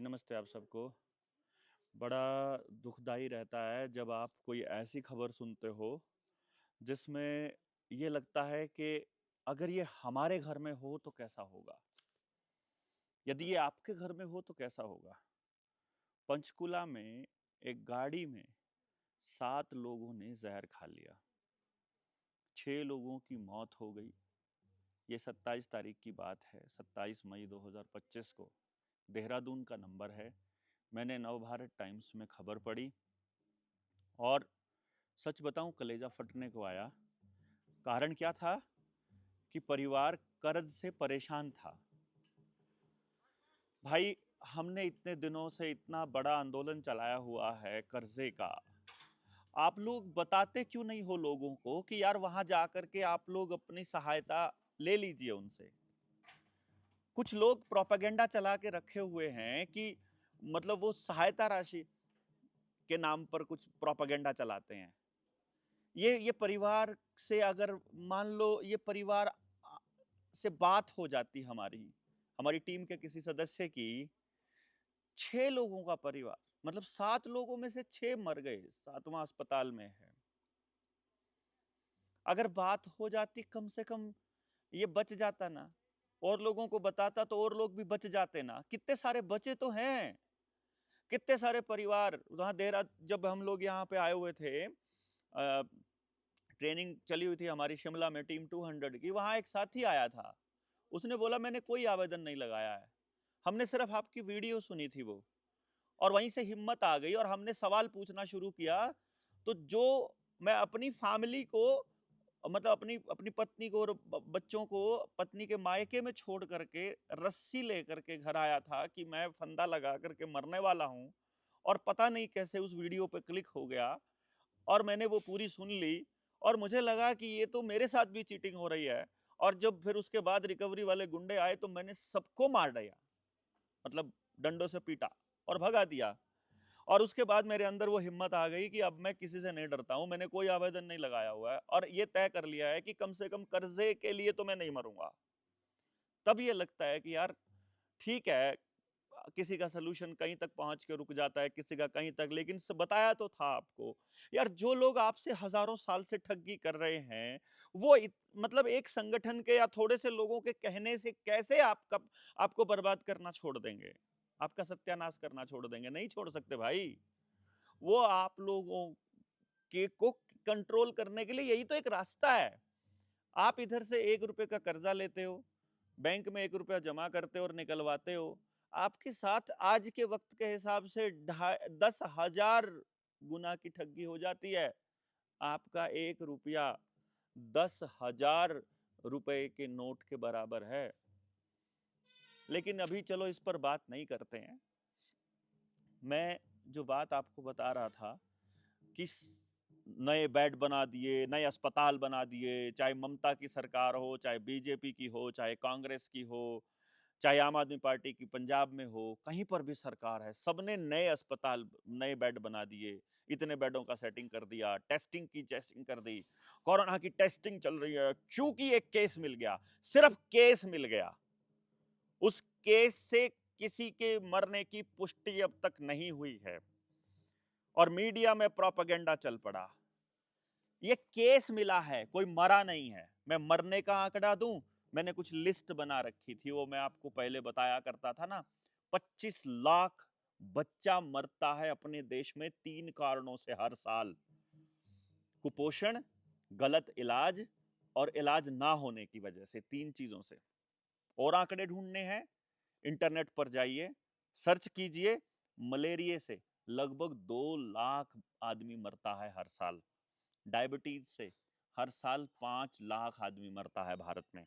भाई नमस्ते आप सबको। बड़ा दुखदाई रहता है जब आप कोई ऐसी खबर सुनते हो जिसमें ये लगता है कि अगर ये हमारे घर में हो तो कैसा होगा? यदि ये आपके घर में हो तो कैसा होगा? पंचकुला में एक गाड़ी में 7 लोगों ने ज़हर खा लिया। 6 लोगों की मौत हो गई। ये 27 तारीख की बात है, 27 मई 2025 को। देहरादून का नंबर है। मैंने नवभारत टाइम्स में खबर पढ़ी और सच बताऊं कलेजा फटने को आया। कारण क्या था कि परिवार कर्ज से परेशान था। भाई, हमने इतने दिनों से इतना बड़ा आंदोलन चलाया हुआ है कर्जे का। आप लोग बताते क्यों नहीं हो लोगों को कि यार वहां जाकर के आप लोग अपनी सहायता ले लीजिए उनसे। कुछ लोग प्रोपेगेंडा चला के रखे हुए हैं कि मतलब वो सहायता राशि के नाम पर कुछ प्रोपेगेंडा चलाते हैं। ये परिवार से अगर मान लो ये परिवार से बात हो जाती हमारी हमारी टीम के किसी सदस्य की, 6 लोगों का परिवार, मतलब 7 लोगों में से 6 मर गए, 7वां अस्पताल में है। अगर बात हो जाती कम से कम ये बच जाता ना, और लोगों को बताता तो और लोग भी बच जाते ना। कितने सारे बचे तो हैं, कितने सारे परिवार वहां देहरा जब हम लोग यहाँ पे आए हुए थे, ट्रेनिंग चली हुई थी हमारी शिमला में टीम 200 की। वहां एक साथी आया था, उसने बोला मैंने कोई आवेदन नहीं लगाया है, हमने सिर्फ आपकी वीडियो सुनी थी वो। और वहीं से हिम्मत आ गई और हमने सवाल पूछना शुरू किया। तो जो मैं अपनी फैमिली को, मतलब अपनी अपनी पत्नी को और बच्चों को पत्नी के मायके में छोड़ करके रस्सी लेकर के घर आया था कि मैं फंदा लगा करके मरने वाला हूं, और पता नहीं कैसे उस वीडियो पे क्लिक हो गया और मैंने वो पूरी सुन ली। और मुझे लगा कि ये तो मेरे साथ भी चीटिंग हो रही है। और जब फिर उसके बाद रिकवरी वाले गुंडे आए तो मैंने सबको मार दिया, मतलब डंडों से पीटा और भगा दिया। और उसके बाद मेरे अंदर वो हिम्मत आ गई कि अब मैं किसी से नहीं डरता हूं, मैंने कोई आवेदन नहीं लगाया हुआ है और ये तय कर लिया है कि कम से कम कर्जे के लिए तो मैं नहीं मरूंगा। तब ये लगता है कि यार ठीक है, किसी का सोल्यूशन कहीं तक पहुंच के रुक जाता है, किसी का कहीं तक, लेकिन बताया तो था आपको। यार जो लोग आपसे हजारों साल से ठगी कर रहे हैं, वो मतलब एक संगठन के या थोड़े से लोगों के कहने से कैसे आपको बर्बाद करना छोड़ देंगे, आपका सत्यानाश करना छोड़ देंगे? नहीं छोड़ सकते भाई। वो आप लोगों के को कंट्रोल करने के लिए यही तो एक रास्ता है। आप इधर से 1 रुपए का कर्जा लेते हो, बैंक में 1 रुपया जमा करते हो और निकलवाते हो। आपके साथ आज के वक्त के हिसाब से 10,000 गुना की ठगी हो जाती है। आपका 1 रुपया 10,000 रुपए के नोट के बराबर है। लेकिन अभी चलो इस पर बात नहीं करते हैं। मैं जो बात आपको बता रहा था कि नए बेड बना दिए, नए अस्पताल बना दिए, चाहे ममता की सरकार हो, चाहे बीजेपी की हो, चाहे कांग्रेस की हो, चाहे आम आदमी पार्टी की पंजाब में हो, कहीं पर भी सरकार है, सबने नए अस्पताल, नए बेड बना दिए, इतने बेडों का सेटिंग कर दिया, टेस्टिंग की टेस्टिंग कर दी, कोरोना की टेस्टिंग चल रही है, क्योंकि एक केस मिल गया, सिर्फ केस मिल गया। उस केस से किसी के मरने की पुष्टि अब तक नहीं हुई है और मीडिया में प्रोपेगेंडा चल पड़ा। ये केस मिला है, कोई मरा नहीं है। मैं मरने का आंकड़ा दूं, मैंने कुछ लिस्ट बना रखी थी, वो मैं आपको पहले बताया करता था ना। 25 लाख बच्चा मरता है अपने देश में 3 कारणों से हर साल। कुपोषण, गलत इलाज और इलाज ना होने की वजह से, 3 चीजों से। और आंकड़े ढूंढने हैं, इंटरनेट पर जाइए, सर्च कीजिए। मलेरिया से लगभग 2 लाख आदमी मरता है हर साल। डायबिटीज से हर साल 5 लाख आदमी मरता है भारत में।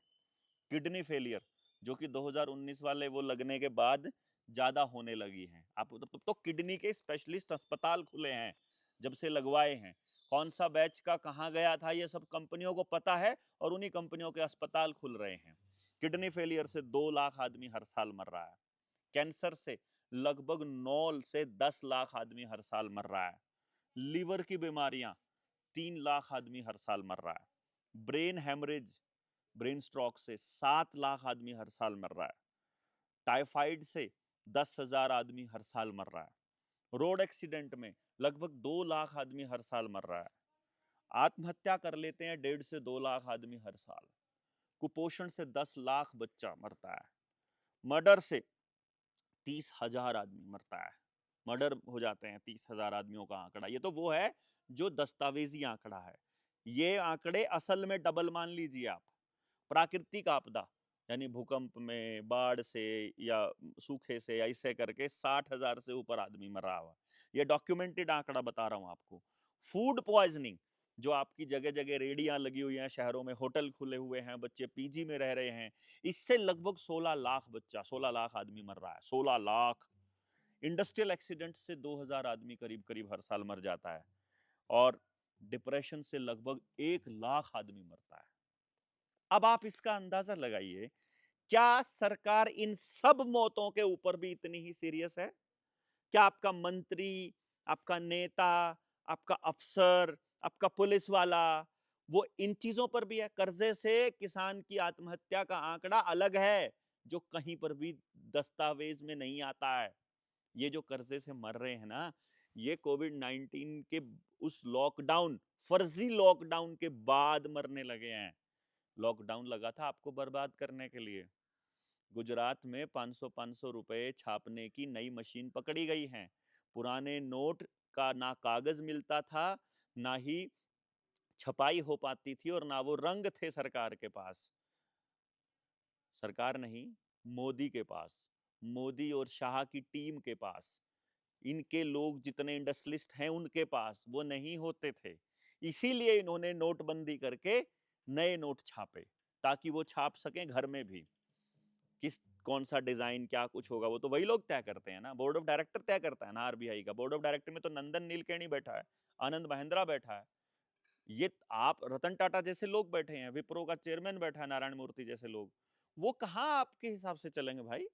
किडनी फेलियर, जो कि 2019 वाले वो लगने के बाद ज्यादा होने लगी है। आप तो किडनी के स्पेशलिस्ट अस्पताल खुले हैं जब से लगवाए हैं। कौन सा बैच का कहाँ गया था ये सब कंपनियों को पता है और उन्हीं कंपनियों के अस्पताल खुल रहे हैं। किडनी फेलियर से 2 लाख आदमी हर साल मर रहा है। कैंसर से लगभग 9 से 10 लाख आदमी हर साल मर रहा है। लीवर की बीमारियां, 3 लाख आदमी हर साल मर रहा है। ब्रेन हेमरेज, ब्रेन स्ट्रोक से 7 लाख आदमी हर साल मर रहा है। टाइफाइड से 10,000 आदमी हर साल मर रहा है। रोड एक्सीडेंट में लगभग 2 लाख आदमी हर साल मर रहा है। आत्महत्या कर लेते हैं 1.5 से 2 लाख आदमी हर साल। कुपोषण से 10 लाख बच्चा मरता है। मर्डर से 30,000 आदमी मरता है। मर्डर हो जाते हैं 30,000 आदमियों का आंकड़ा। ये तो वो है जो दस्तावेजी आंकड़ा है। ये आंकड़े असल में डबल मान लीजिए आप। प्राकृतिक आपदा यानी भूकंप में, बाढ़ से या सूखे से या इससे करके 60,000 से ऊपर आदमी मरा हुआ। ये डॉक्यूमेंटेड आंकड़ा बता रहा हूं आपको। फूड पॉइजनिंग, जो आपकी जगह जगह रेडियां लगी हुई हैं, शहरों में होटल खुले हुए हैं, बच्चे पीजी में रह रहे हैं, इससे लगभग 16 लाख बच्चा, 16 लाख आदमी मर रहा है। 16 लाख। इंडस्ट्रियल एक्सीडेंट से 2000 आदमी करीब करीब हर साल मर जाता है। और डिप्रेशन से लगभग 1 लाख आदमी मरता है। अब आप इसका अंदाजा लगाइए, क्या सरकार इन सब मौतों के ऊपर भी इतनी ही सीरियस है? क्या आपका मंत्री, आपका नेता, आपका अफसर, आपका पुलिस वाला, वो इन चीजों पर भी है? कर्जे से किसान की आत्महत्या का आंकड़ा अलग है, जो कहीं पर भी दस्तावेज में नहीं आता है। ये जो कर्जे से मर रहे हैं ना, ये कोविड-19 के उस लॉकडाउन, फर्जी लॉकडाउन के बाद मरने लगे हैं। लॉकडाउन लगा था आपको बर्बाद करने के लिए। गुजरात में 500-500 रुपए छापने की नई मशीन पकड़ी गई है। पुराने नोट का ना कागज मिलता था, ना ही छपाई हो पाती थी, और ना वो रंग थे सरकार के पास। सरकार नहीं, मोदी के पास, मोदी और शाह की टीम के पास, इनके लोग जितने इंडस्ट्रियलिस्ट हैं उनके पास वो नहीं होते थे। इसीलिए इन्होंने नोटबंदी करके नए नोट छापे, ताकि वो छाप सकें घर में भी। किस कौन सा डिजाइन क्या कुछ होगा वो तो वही लोग तय करते हैं ना, बोर्ड ऑफ डायरेक्टर तय करता है ना आरबीआई का। बोर्ड ऑफ डायरेक्टर में तो नंदन नीलकेणी बैठा है, आनंद महिंद्रा बैठा है, ये आप रतन टाटा जैसे लोग बैठे हैं, विप्रो का चेयरमैन बैठा है नारायण मूर्ति जैसे लोग। वो कहाँ आपके हिसाब से चलेंगे भाई?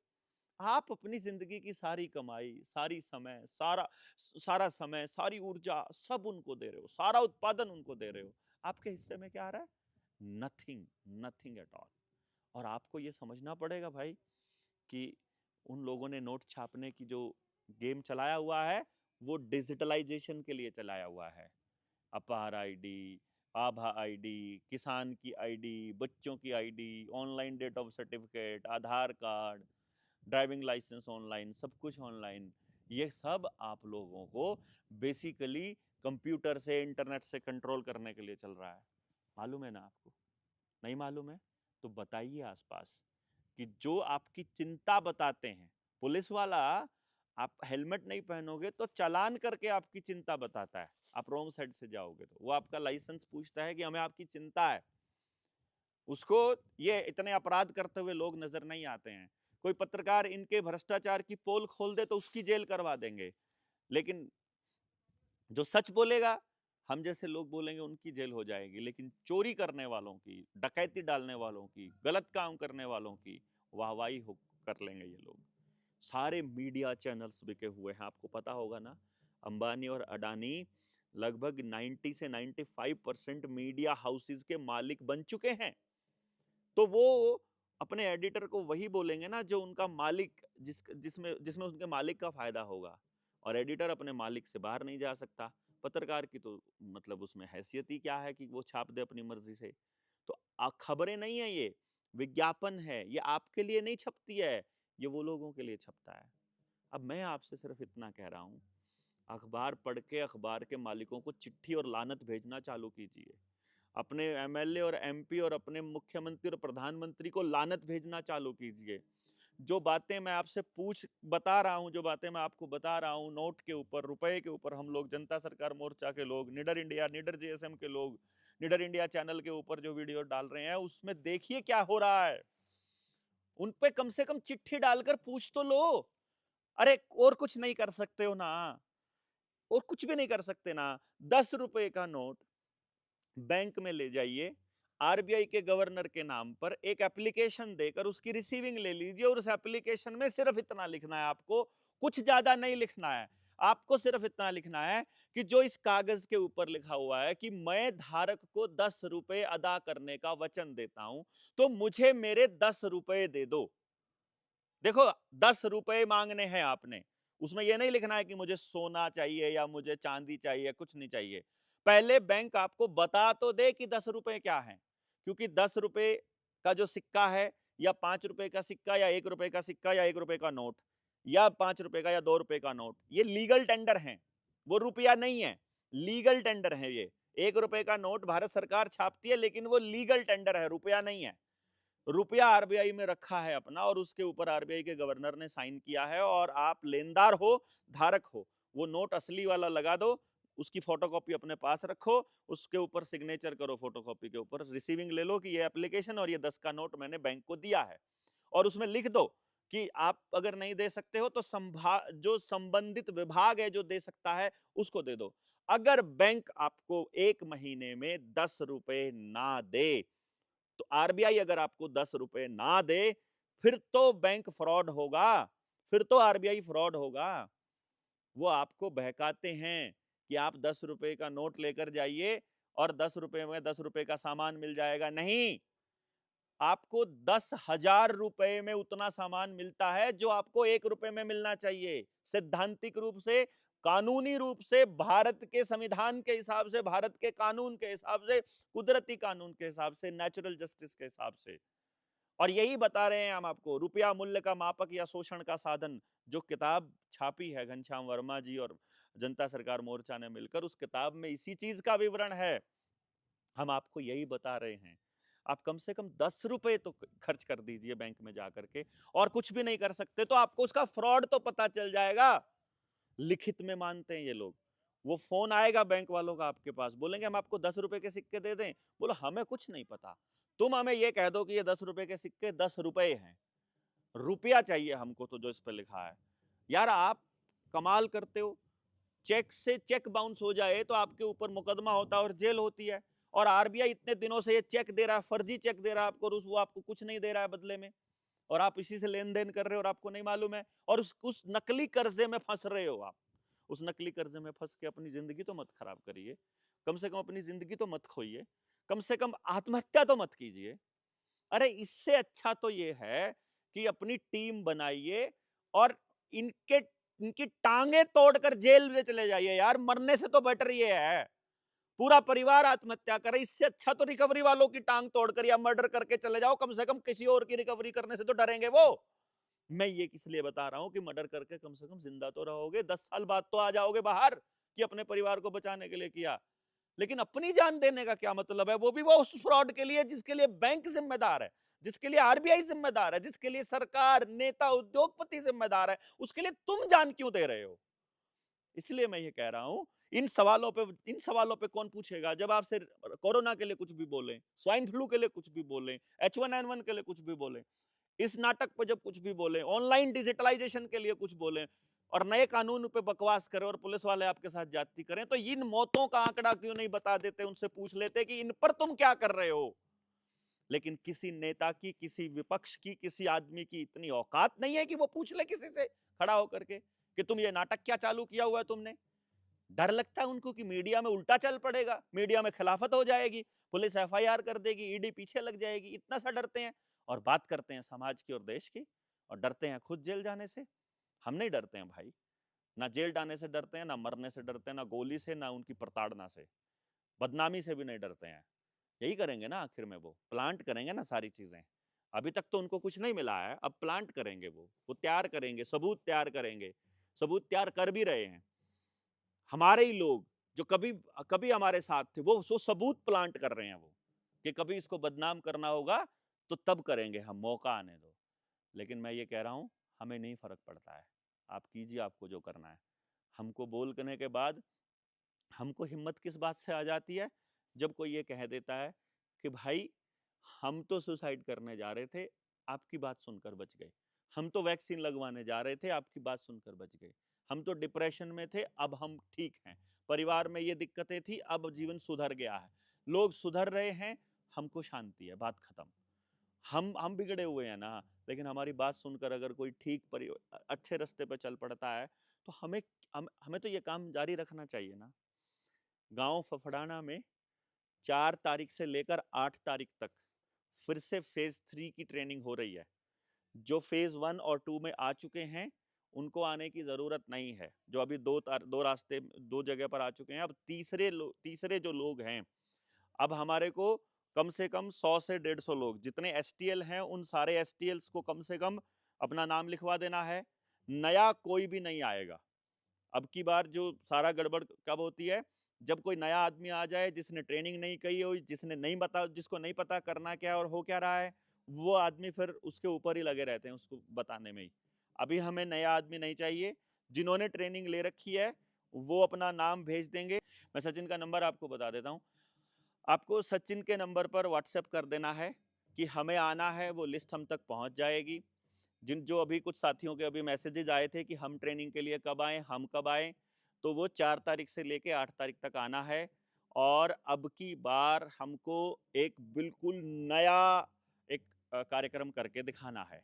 आप अपनी जिंदगी की सारी कमाई, सारी समय, सारा समय, सारी ऊर्जा सब उनको दे रहे हो, सारा उत्पादन उनको दे रहे हो। आपके हिस्से में क्या आ रहा है? Nothing, nothing at all. और आपको ये समझना पड़ेगा भाई कि उन लोगों ने नोट छापने की जो गेम चलाया हुआ है, वो डिजिटलाइजेशन के लिए चलाया हुआ है। अपार आईडी, आभा आईडी, किसान की आईडी, बच्चों की ID, online date of certificate, Aadhaar card, driving licence online, सब कुछ ऑनलाइन। ये सब आप लोगों को बेसिकली कंप्यूटर से, इंटरनेट से कंट्रोल करने के लिए चल रहा है। मालूम है ना आपको? नहीं मालूम है तो बताइए आसपास कि जो आपकी चिंता बताते हैं। पुलिस वाला, आप हेलमेट नहीं पहनोगे तो चालान करके आपकी चिंता बताता है, आप रॉन्ग साइड से जाओगे तो वो आपका लाइसेंस पूछता है कि हमें आपकी चिंता है। उसको ये इतने अपराध करते हुए लोग नजर नहीं आते हैं। कोई पत्रकार इनके भ्रष्टाचार की पोल खोल दे तो उसकी जेल करवा देंगे, लेकिन जो सच बोलेगा, हम जैसे लोग बोलेंगे, उनकी जेल हो जाएगी। लेकिन चोरी करने वालों की, डकैती डालने वालों की, गलत काम करने वालों की वाहवाही हो कर लेंगे ये लोग। सारे मीडिया चैनल्स बिके हुए हैं, आपको पता होगा ना। अंबानी और अडानी लगभग 90 से 95% मीडिया हाउसेस के मालिक बन चुके हैं। तो वो अपने एडिटर को वही बोलेंगे ना जो उनका मालिक, जिसमें जिसमें उनके मालिक का फायदा होगा। और एडिटर अपने मालिक से बाहर नहीं जा सकता। पत्रकार की तो मतलब उसमें हैसियत ही क्या है कि वो छाप दे अपनी मर्जी से। तो खबरें नहीं है ये, विज्ञापन है। ये आपके लिए नहीं छपती है, ये वो लोगों के लिए छपता है। अब मैं आपसे सिर्फ इतना कह रहा हूं, अखबार पढ़ के अखबार के मालिकों को चिट्ठी और लानत भेजना चालू कीजिए। अपने एमएलए और एमपी और अपने मुख्यमंत्री और प्रधानमंत्री को लानत भेजना चालू कीजिए। जो बातें मैं आपसे बता रहा हूं, जो बातें मैं आपको बता रहा हूं, नोट के ऊपर, रुपए के ऊपर, हम लोग जनता सरकार मोर्चा के लोग, निडर इंडिया, निडर जेएसएम के लोग, निडर इंडिया चैनल के ऊपर जो वीडियो डाल रहे हैं, उसमें देखिए क्या हो रहा है। उन पे कम से कम चिट्ठी डालकर पूछ तो लो। अरे और कुछ नहीं कर सकते हो ना, और कुछ भी नहीं कर सकते ना। 10 रुपए का नोट बैंक में ले जाइए, आरबीआई के गवर्नर के नाम पर एक एप्लीकेशन देकर उसकी रिसीविंग ले लीजिए, और उस एप्लीकेशन में सिर्फ इतना लिखना है आपको, कुछ ज्यादा नहीं लिखना है। आपको सिर्फ इतना लिखना है कि जो इस कागज के ऊपर लिखा हुआ है कि मैं धारक को 10 रुपए अदा करने का वचन देता हूं, तो मुझे मेरे 10 रुपए दे दो। देखो 10 रुपए मांगने हैं आपने, उसमें ये नहीं लिखना है कि मुझे सोना चाहिए या मुझे चांदी चाहिए, कुछ नहीं चाहिए। पहले बैंक आपको बता तो दे कि 10 रुपए क्या है, क्योंकि 10 रुपए का जो सिक्का है या 5 रुपए का सिक्का या 1 रुपए का सिक्का या 1 रुपए का नोट या 5 रुपए का या 2 रुपए का नोट, ये लीगल टेंडर हैं, वो रुपया नहीं है, लीगल टेंडर है ये। 1 रुपए का नोट भारत सरकार छापती है, लेकिन वो लीगल टेंडर है, रुपया नहीं है। रुपया आरबीआई में रखा है अपना और उसके ऊपर आरबीआई के गवर्नर ने साइन किया है और आप लेनदार हो, धारक हो। वो नोट असली वाला लगा दो, उसकी फोटोकॉपी अपने पास रखो, उसके ऊपर सिग्नेचर करो, फोटोकॉपी के ऊपर रिसीविंग ले लो कि ये एप्लीकेशन और ये 10 का नोट मैंने बैंक को दिया है। और उसमें लिख दो कि आप अगर नहीं दे सकते हो तो जो संबंधित विभाग है जो दे सकता है उसको दे दो। अगर बैंक आपको 1 महीने में 10 रुपए ना दे, तो आरबीआई अगर आपको 10 रुपए ना दे, फिर तो बैंक फ्रॉड होगा, फिर तो आरबीआई फ्रॉड होगा। वो आपको बहकाते हैं कि आप 10 रुपए का नोट लेकर जाइए और 10 रुपए में 10 रुपए का सामान मिल जाएगा। नहीं, आपको 10,000 रुपए में उतना सामान मिलता है जो आपको 1 रुपए में मिलना चाहिए। सैद्धांतिक रूप से, कानूनी रूप से, भारत के संविधान के हिसाब से, भारत के कानून के हिसाब से, कुदरती कानून के हिसाब से, नेचुरल जस्टिस के हिसाब से। और यही बता रहे हैं हम आपको, रुपया मूल्य का मापक या शोषण का साधन, जो किताब छापी है घनश्याम वर्मा जी और जनता सरकार मोर्चा ने मिलकर, उस किताब में इसी चीज का विवरण है। हम आपको यही बता रहे हैं, आप कम से कम 10 रुपए तो खर्च कर दीजिए बैंक में जाकर के, और कुछ भी नहीं कर सकते तो आपको उसका फ्रॉड तो पता चल जाएगा। लिखित में मानते हैं ये लोग। वो फोन आएगा बैंक वालों का आपके पास, बोलेंगे हम आपको 10 रुपए के सिक्के दे दें, बोलो हमें कुछ नहीं पता, तुम हमें ये कह दो कि ये 10 रुपए के सिक्के 10 रुपए हैं, रुपया चाहिए हमको तो जो इस पे लिखा है। यार आप कमाल करते हो, चेक से चेक बाउंस हो जाए तो आपके ऊपर मुकदमा होता है और जेल होती है, और आरबीआई इतने दिनों से ये चेक दे रहा है, फर्जी चेक दे रहा है आपको, और वो आपको कुछ नहीं दे रहा है बदले में, और आप इसी से लेन देन कर रहे हो और आपको नहीं मालूम है, और उस नकली कर्जे में फंस रहे हो आप। उस नकली कर्जे में फंस के अपनी जिंदगी तो मत खराब करिए, कम से कम अपनी जिंदगी तो मत खोइए, कम से कम आत्महत्या तो मत कीजिए। अरे इससे अच्छा तो ये है कि अपनी टीम बनाइए और इनके इनकी टांगे तोड़कर जेल में चले जाइए यार, मरने से तो बेटर ये है। पूरा परिवार आत्महत्या करे, इससे अच्छा तो रिकवरी वालों की टांग तोड़कर या मर्डर करके चले जाओ, कम से कम किसी और की रिकवरी करने से तो डरेंगे वो। मैं ये किस लिए बता रहा हूं कि मर्डर करके कम से कम जिंदा तो रहोगे, 10 साल बाद तो आ जाओगे बाहर कि अपने परिवार को बचाने के लिए किया। लेकिन अपनी जान देने का क्या मतलब है, वो भी वो उस फ्रॉड के लिए जिसके लिए बैंक जिम्मेदार है, जिसके लिए आरबीआई जिम्मेदार है, जिसके लिए सरकार, नेता, उद्योगपति जिम्मेदार है, उसके लिए तुम जान क्यों दे रहे हो? इसलिए मैं ये कह रहा हूं, इन सवालों पे कौन पूछेगा जब आपसे कोरोना के लिए कुछ भी बोले, स्वाइन फ्लू के लिए कुछ भी बोले, H1N1 के लिए कुछ भी बोले, इस नाटक पर जब कुछ भी बोले, ऑनलाइन डिजिटलाइजेशन के लिए कुछ बोले, और नए कानून पे बकवास करें और पुलिस वाले आपके साथ जाती करें, तो इन मौतों का आंकड़ा क्यों नहीं बता देते, उनसे पूछ लेते कि इन पर तुम क्या कर रहे हो। लेकिन किसी नेता की, किसी विपक्ष की, किसी आदमी की इतनी औकात नहीं है कि वो पूछ ले किसी से खड़ा होकर के कि तुम ये नाटक क्या चालू किया हुआ है तुमने। डर लगता है उनको कि मीडिया में उल्टा चल पड़ेगा, मीडिया में खिलाफत हो जाएगी, पुलिस एफआईआर कर देगी, ईडी पीछे लग जाएगी, इतना सा डरते हैं। और बात करते हैं समाज की और देश की, और डरते हैं खुद जेल जाने से। हम नहीं डरते हैं भाई, ना जेल जाने से डरते हैं, ना मरने से डरते हैं, ना गोली से, ना उनकी प्रताड़ना से, बदनामी से भी नहीं डरते हैं। यही करेंगे ना आखिर में, वो प्लांट करेंगे ना सारी चीजें। अभी तक तो उनको कुछ नहीं मिला है, अब प्लांट करेंगे, वो तैयार करेंगे, सबूत तैयार करेंगे, सबूत तैयार कर भी रहे हैं। हमारे ही लोग जो कभी कभी हमारे साथ थे, वो सो सबूत प्लांट कर रहे हैं, वो कि कभी इसको बदनाम करना होगा तो तब करेंगे हम, मौका आने दो। लेकिन मैं ये कह रहा हूं, हमें नहीं फर्क पड़ता है, आप कीजिए आपको जो करना है। हमको बोल करने के बाद हमको हिम्मत किस बात से आ जाती है, जब कोई ये कह देता है कि भाई हम तो सुसाइड करने जा रहे थे, आपकी बात सुनकर बच गए, हम तो वैक्सीन लगवाने जा रहे थे, आपकी बात सुनकर बच गए, हम तो डिप्रेशन में थे, अब हम ठीक हैं, परिवार में ये दिक्कतें थी, अब जीवन सुधर गया है, लोग सुधर रहे हैं, हमको शांति है, बात खत्म। हम बिगड़े हुए हैं ना, लेकिन हमारी बात सुनकर अगर कोई अच्छे रास्ते पर चल पड़ता है, तो हमें तो ये काम जारी रखना चाहिए ना। गांव फफड़ाना में 4 तारीख से लेकर 8 तारीख तक फिर से फेज 3 की ट्रेनिंग हो रही है। जो फेज 1 और 2 में आ चुके हैं उनको आने की जरूरत नहीं है। जो अभी दो रास्ते, दो जगह पर आ चुके हैं, अब तीसरे जो लोग हैं, अब हमारे को कम से कम 100 से 150 लोग, जितने एसटीएल हैं उन सारे एसटीएल्स को कम से कम अपना नाम लिखवा देना है। नया कोई भी नहीं आएगा। अब की बार जो सारा गड़बड़ कब होती है, जब कोई नया आदमी आ जाए जिसने ट्रेनिंग नहीं की हो, जिसको नहीं पता करना क्या है और हो क्या रहा है, वो आदमी फिर उसके ऊपर ही लगे रहते हैं उसको बताने में ही। अभी हमें नया आदमी नहीं चाहिए। जिन्होंने ट्रेनिंग ले रखी है वो अपना नाम भेज देंगे। मैं सचिन का नंबर आपको बता देता हूँ। आपको सचिन के नंबर पर व्हाट्सएप कर देना है कि हमें आना है, वो लिस्ट हम तक पहुंच जाएगी। जो अभी कुछ साथियों के अभी मैसेजेज आए थे कि हम ट्रेनिंग के लिए कब आए, हम कब आए, तो वो 4 तारीख से लेके 8 तारीख तक आना है। और अब की बार हमको एक बिल्कुल नया एक कार्यक्रम करके दिखाना है।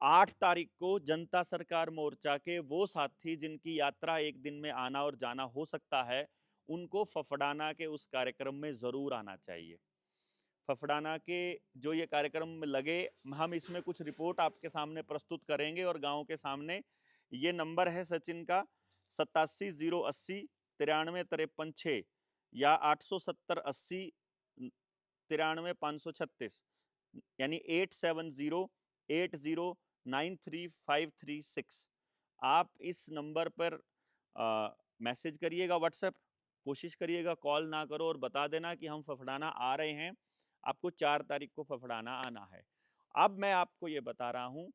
8 तारीख को जनता सरकार मोर्चा के वो साथी जिनकी यात्रा एक दिन में आना और जाना हो सकता है, उनको फफड़ाना के उस कार्यक्रम में जरूर आना चाहिए। फफड़ाना के जो ये कार्यक्रम में लगे, हम इसमें कुछ रिपोर्ट आपके सामने प्रस्तुत करेंगे और गांव के सामने। ये नंबर है सचिन का 87 080 93 53 6 या 870 80 93 536, यानी 8708093536। आप इस नंबर पर मैसेज करिएगा, व्हाट्सएप, कोशिश करिएगा कॉल ना करो और बता देना कि हम फफड़ाना आ रहे हैं। आपको 4 तारीख को फफड़ाना आना है। अब मैं आपको ये बता रहा हूँ,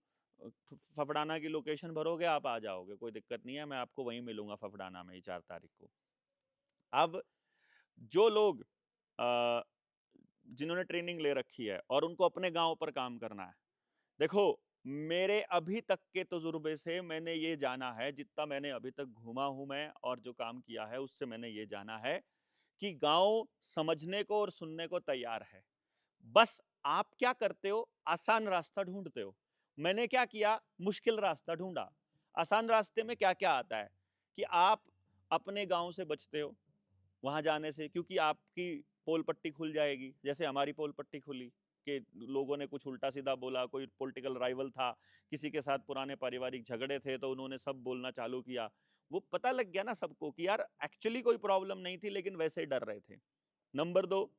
फफड़ाना की लोकेशन भरोगे आप आ जाओगे, कोई दिक्कत नहीं है, मैं आपको वहीं मिलूंगा फफड़ाना में ही 4 तारीख को। अब जो लोग जिन्होंने ट्रेनिंग ले रखी है और उनको अपने गांव पर काम करना है, देखो मेरे अभी तक के तजुर्बे से मैंने ये जाना है, जितना मैंने अभी तक घूमा हूं मैं और जो काम किया है उससे मैंने ये जाना है कि गांव समझने को और सुनने को तैयार है। बस आप क्या करते हो, आसान रास्ता ढूंढते हो। मैंने क्या किया, मुश्किल रास्ता ढूंढा। आसान रास्ते में क्या क्या आता है कि आप अपने गांव से बचते हो वहां जाने से, क्योंकि आपकी पोल पट्टी खुल जाएगी, जैसे हमारी पोल पट्टी खुली कि लोगों ने कुछ उल्टा सीधा बोला, कोई पॉलिटिकल राइवल था, किसी के साथ पुराने पारिवारिक झगड़े थे तो उन्होंने सब बोलना चालू किया। वो पता लग गया ना सबको कि यार एक्चुअली कोई प्रॉब्लम नहीं थी लेकिन वैसे ही डर रहे थे। नंबर 2,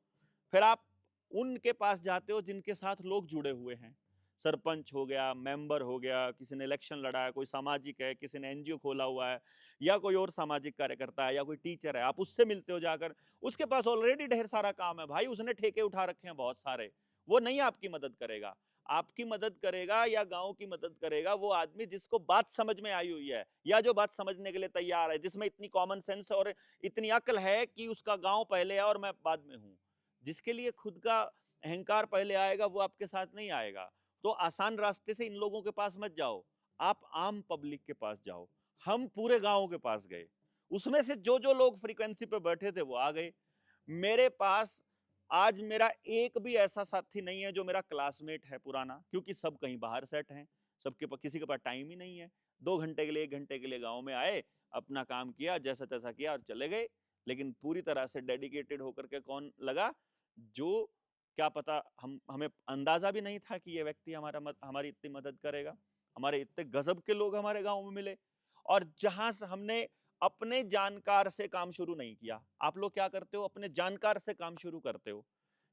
फिर आप उनके पास जाते हो जिनके साथ लोग जुड़े हुए हैं। सरपंच हो गया, मेंबर हो गया, किसी ने इलेक्शन लड़ा है, कोई सामाजिक है, किसी ने एनजीओ खोला हुआ है, या कोई और सामाजिक कार्यकर्ता है, या कोई टीचर है, आप उससे मिलते हो जाकर। उसके पास ऑलरेडी ढेर सारा काम है भाई, उसने ठेके उठा रखे हैं बहुत सारे। वो नहीं आपकी मदद करेगा। आपकी मदद करेगा या गांव की मदद करेगा वो आदमी जिसको बात समझ में आई हुई है, या जो बात समझने के लिए तैयार है, जिसमें इतनी कॉमन सेंस और इतनी अक्ल है कि उसका गांव पहले है और मैं बाद में हूं। जिसके लिए खुद का अहंकार पहले आएगा वो आपके साथ नहीं आएगा। तो आसान रास्ते से इन लोगों के पास मत जाओ, आप आम पब्लिक के पास जाओ। हम पूरे गांव के पास गए, उसमें से जो जो लोग फ्रीक्वेंसी पे बैठे थे वो आ गए मेरे पास। आज मेरा एक भी ऐसा साथी नहीं है जो मेरा क्लासमेट है पुराना, क्योंकि सब कहीं बाहर सेट हैं, किसी के पास टाइम ही नहीं है। 2 घंटे के लिए 1 घंटे के लिए गांव में आए, अपना काम किया, जैसा तैसा किया और चले गए। लेकिन पूरी तरह से डेडिकेटेड होकर के कौन लगा, जो क्या पता हमें अंदाजा भी नहीं था कि ये व्यक्ति हमारी इतनी मदद करेगा। हमारे इतने गजब के लोग हमारे गांव में मिले। और जहां से हमने अपने जानकार से काम शुरू नहीं किया। आप लोग क्या करते हो, अपने जानकार से काम शुरू करते हो।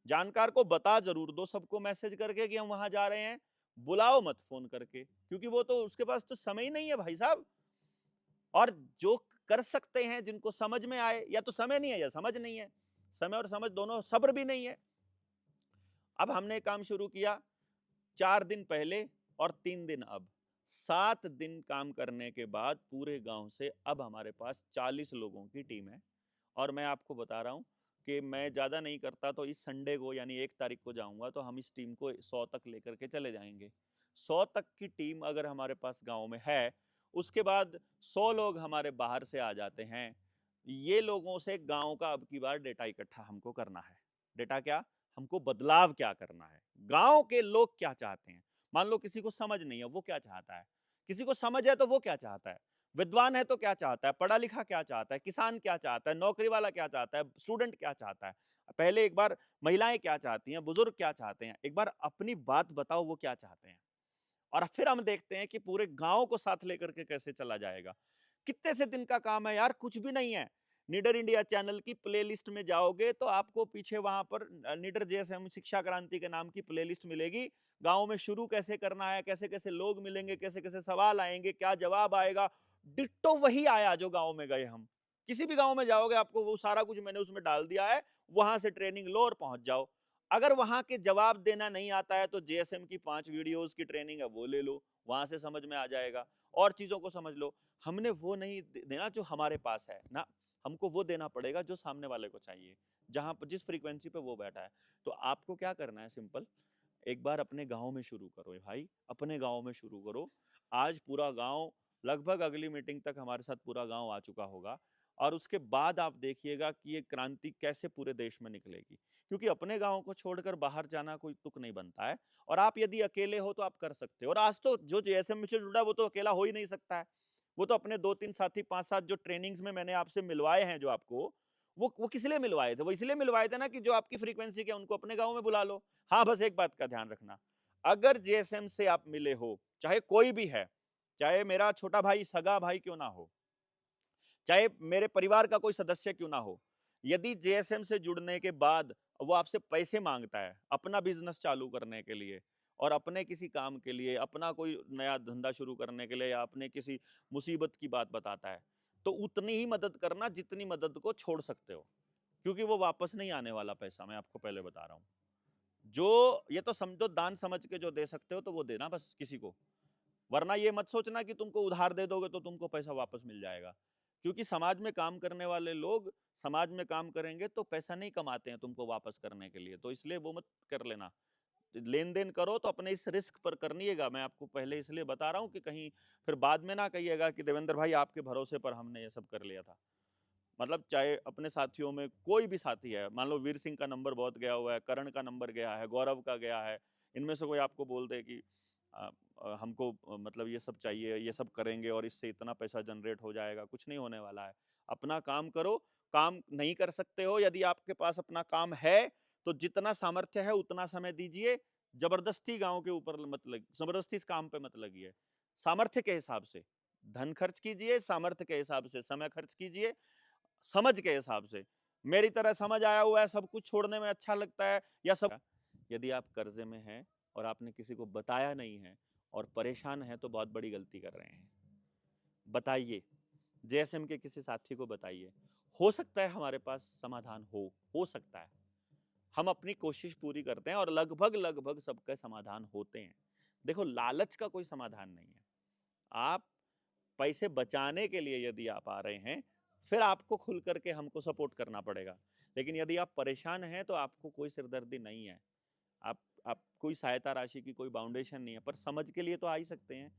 जानकार को बता जरूर दो सबको मैसेज करके कि हम वहां जा रहे हैं, बुलाओ मत फोन करके, क्योंकि वो तो उसके पास तो समय ही नहीं है भाई साहब। और जो कर सकते हैं, जिनको समझ में आए, या तो समय नहीं है या समझ नहीं है। समय और समझ दोनों, सब्र भी नहीं है। अब हमने काम शुरू किया 4 दिन पहले और 3 दिन अब, 7 दिन काम करने के बाद पूरे गांव से अब हमारे पास 40 लोगों की टीम है। और मैं आपको बता रहा हूं कि मैं ज्यादा नहीं करता तो इस संडे को यानी 1 तारीख को जाऊंगा तो हम इस टीम को 100 तक लेकर के चले जाएंगे। 100 तक की टीम अगर हमारे पास गांव में है, उसके बाद 100 लोग हमारे बाहर से आ जाते हैं। ये लोगों से गांव का अब की बार डेटा इकट्ठा हमको करना है। डेटा क्या, हमको बदलाव क्या करना है, गांव के लोग क्या चाहते हैं। मान लो किसी को समझ नहीं है, वो क्या चाहता है। किसी को समझ है तो वो क्या चाहता है, विद्वान है तो क्या चाहता है, पढ़ा लिखा क्या चाहता है, किसान क्या चाहता है, नौकरी वाला क्या चाहता है, स्टूडेंट क्या चाहता है। पहले एक बार महिलाएं क्या चाहती हैं, बुजुर्ग क्या चाहते हैं, एक बार अपनी बात बताओ वो क्या चाहते हैं। और फिर हम देखते हैं कि पूरे गांव को साथ लेकर के कैसे चला जाएगा। कितने से दिन का काम है यार, कुछ भी नहीं है। निडर इंडिया चैनल की प्लेलिस्ट में जाओगे तो आपको पीछे वहां पर निडर जेएसएम शिक्षा क्रांति के नाम की प्लेलिस्ट मिलेगी। गांव में शुरू कैसे करना है, कैसे कैसे लोग मिलेंगे, कैसे कैसे सवाल आएंगे, क्या जवाब आएगा, डिट्टो वही आया जो गांव में गए हम। किसी भी गांव में जाओगे आपको वो सारा कुछ मैंने उसमें डाल दिया है, वहां से ट्रेनिंग लो और पहुंच जाओ। अगर वहां के जवाब देना नहीं आता है तो जेएसएम की 5 वीडियोस की ट्रेनिंग है वो ले लो, वहां से समझ में आ जाएगा। और चीजों को समझ लो। हमने वो नहीं देना जो हमारे पास है ना, हमको वो देना पड़ेगा जो सामने वाले को चाहिए, जहां पर जिस फ्रीक्वेंसी पे वो बैठा है। तो आपको क्या करना है, सिंपल, एक बार अपने गांव में शुरू करो भाई, अपने गांव में शुरू करो। आज पूरा गांव, लगभग अगली मीटिंग तक हमारे साथ पूरा गांव आ चुका होगा, और उसके बाद आप देखिएगा कि ये क्रांति कैसे पूरे देश में निकलेगी। क्योंकि अपने गांव को छोड़कर बाहर जाना कोई तुक नहीं बनता है। और आप यदि अकेले हो तो आप कर सकते हो, और आज तो जो जेएसएम से जुड़ा वो तो अकेला हो ही नहीं सकता है। वो तो अपने 2-3 साथी, 5-7 जो ट्रेनिंग्स में मैंने आपसे मिलवाए हैं जो आपको, वो किस लिए मिलवाए थे? वो इसलिए मिलवाए थे ना कि जो आपकी फ्रीक्वेंसी के उनको अपने गांव में बुला लो। हाँ, बस एक बात का ध्यान रखना, अगर जेएसएम से आप मिले हो, चाहे कोई भी है, चाहे मेरा छोटा भाई, सगा भाई क्यों ना हो, चाहे मेरे परिवार का कोई सदस्य क्यों ना हो, यदि जेएसएम से जुड़ने के बाद वो आपसे पैसे मांगता है अपना बिजनेस चालू करने के लिए, और अपने किसी काम के लिए, अपना कोई नया धंधा शुरू करने के लिए, या अपने किसी मुसीबत की बात बताता है, तो उतनी ही मदद करना जितनी मदद को छोड़ सकते हो। क्योंकि वो वापस नहीं आने वाला पैसा, मैं आपको पहले बता रहा हूं। जो ये तो समझो, दान समझ के जो दे सकते हो तो वो देना बस किसी को। वरना ये मत सोचना कि तुमको उधार दे दोगे तो तुमको पैसा वापस मिल जाएगा। क्योंकि समाज में काम करने वाले लोग समाज में काम करेंगे तो पैसा नहीं कमाते हैं तुमको वापस करने के लिए, तो इसलिए वो मत कर लेना। लेन देन करो तो अपने इस रिस्क पर करनिएगा, मैं आपको पहले इसलिए बता रहा हूँ कि कहीं फिर बाद में ना कहिएगा कि देवेंद्र भाई आपके भरोसे पर हमने ये सब कर लिया था। मतलब चाहे अपने साथियों में कोई भी साथी है, मान लो वीर सिंह का नंबर बहुत गया हुआ है, करण का नंबर गया है, गौरव का गया है, इनमें से कोई आपको बोल दे कि हमको मतलब ये सब चाहिए, ये सब करेंगे और इससे इतना पैसा जनरेट हो जाएगा, कुछ नहीं होने वाला है। अपना काम करो। काम नहीं कर सकते हो, यदि आपके पास अपना काम है तो जितना सामर्थ्य है उतना समय दीजिए। जबरदस्ती गांव के ऊपर मत लग, जबरदस्ती इस काम पे मत लगिए। सामर्थ्य के हिसाब से धन खर्च कीजिए, सामर्थ्य के हिसाब से समय खर्च कीजिए, समझ के हिसाब से। मेरी तरह समझ आया हुआ है, सब कुछ छोड़ने में अच्छा लगता है या सब। यदि आप कर्जे में हैं और आपने किसी को बताया नहीं है और परेशान है तो बहुत बड़ी गलती कर रहे हैं। बताइए, जेएसएम के किसी साथी को बताइए। हो सकता है हमारे पास समाधान हो सकता है। हम अपनी कोशिश पूरी करते हैं और लगभग लगभग सबके समाधान होते हैं। देखो, लालच का कोई समाधान नहीं है। आप पैसे बचाने के लिए यदि आप आ रहे हैं, फिर आपको खुल करके हमको सपोर्ट करना पड़ेगा। लेकिन यदि आप परेशान हैं तो आपको कोई सिरदर्दी नहीं है। आप कोई सहायता राशि की कोई बाउंडेशन नहीं है, पर समझ के लिए तो आ ही सकते हैं।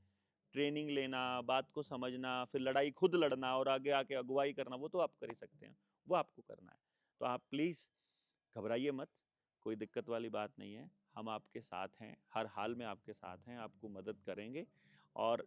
ट्रेनिंग लेना, बात को समझना, फिर लड़ाई खुद लड़ना और आगे आके अगुवाई करना, वो तो आप कर ही सकते हैं, वो आपको करना है। तो आप प्लीज़ घबराइए मत, कोई दिक्कत वाली बात नहीं है। हम आपके साथ हैं, हर हाल में आपके साथ हैं, आपको मदद करेंगे। और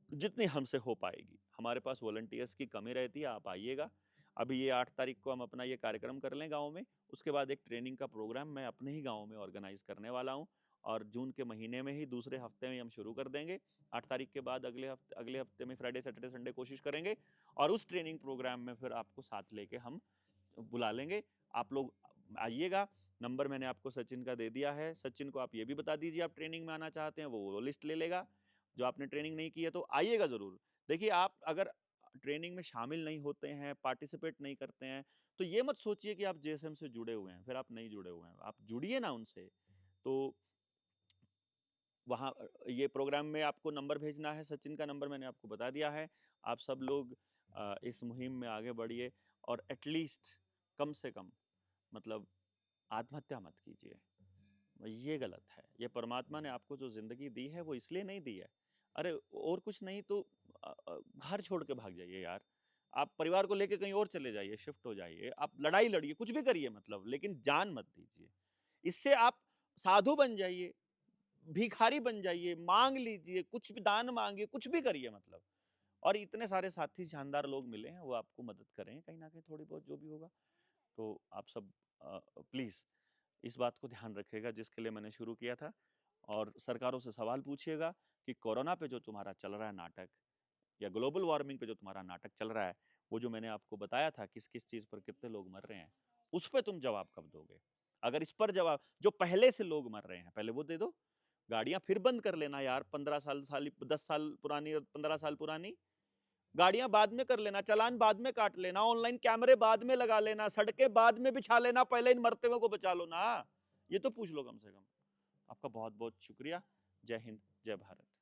जितनी हमसे हो पाएगी, हमारे पास वॉलंटियर्स की कमी रहती है, आप आइएगा। अभी ये 8 तारीख को हम अपना ये कार्यक्रम कर लें गाँव में, उसके बाद एक ट्रेनिंग का प्रोग्राम मैं अपने ही गाँव में ऑर्गेनाइज करने वाला हूँ, और जून के महीने में ही दूसरे हफ्ते में हम शुरू कर देंगे। 8 तारीख के बाद अगले हफ्ते में फ्राइडे सैटरडे संडे कोशिश करेंगे, और उस ट्रेनिंग प्रोग्राम में फिर आपको साथ लेके हम बुला लेंगे। आप लोग आइएगा। नंबर मैंने आपको सचिन का दे दिया है, सचिन को आप ये भी बता दीजिए आप ट्रेनिंग में आना चाहते हैं, वो लिस्ट ले लेगा। जो आपने ट्रेनिंग नहीं की है तो आइएगा ज़रूर। देखिए, आप अगर ट्रेनिंग में शामिल नहीं होते हैं, पार्टिसिपेट नहीं करते हैं, तो ये मत सोचिए कि आप जेएसएम से जुड़े हुए हैं, फिर आप नहीं जुड़े हुए हैं। आप जुड़िए ना उनसे। तो वहाँ ये प्रोग्राम में आपको नंबर भेजना है, सचिन का नंबर मैंने आपको बता दिया है। आप सब लोग इस मुहिम में आगे बढ़िए, और एटलीस्ट कम से कम मतलब आत्महत्या मत कीजिए। ये गलत है। ये परमात्मा ने आपको जो ज़िंदगी दी है वो इसलिए नहीं दी है। अरे और कुछ नहीं तो घर छोड़ के भाग जाइए यार। आप परिवार को लेके कहीं और चले जाइए, शिफ्ट हो जाइए, आप लड़ाई लड़िए, कुछ भी करिए मतलब, लेकिन जान मत दीजिए। इससे आप साधु बन जाइए, भिखारी बन जाइए, माँग लीजिए, कुछ भी दान माँगिए, कुछ भी करिए मतलब। और इतने सारे साथी शानदार लोग मिले हैं, वो आपको मदद करें कहीं न कहीं थोड़ी बहुत जो भी होगा। तो आप सब प्लीज़ इस बात को ध्यान रखिएगा जिसके लिए मैंने शुरू किया था। और सरकारों से सवाल पूछिएगा कि कोरोना पे जो तुम्हारा चल रहा है नाटक, या ग्लोबल वार्मिंग पे जो तुम्हारा नाटक चल रहा है, वो जो मैंने आपको बताया था किस किस चीज पर कितने लोग मर रहे हैं, उस पे तुम जवाब कब दोगे? अगर इस पर जवाब, जो पहले से लोग मर रहे हैं पहले वो दे दो। गाड़ियां फिर बंद कर लेना यार, 15 साल 10 साल पुरानी और 15 साल पुरानी गाड़ियां बाद में कर लेना, चालान बाद में काट लेना, ऑनलाइन कैमरे बाद में लगा लेना, सड़कें बाद में बिछा लेना, पहले इन मरते हुए को बचा लो ना। ये तो पूछ लो कम से कम। आपका बहुत बहुत शुक्रिया। जय हिंद, जय भारत।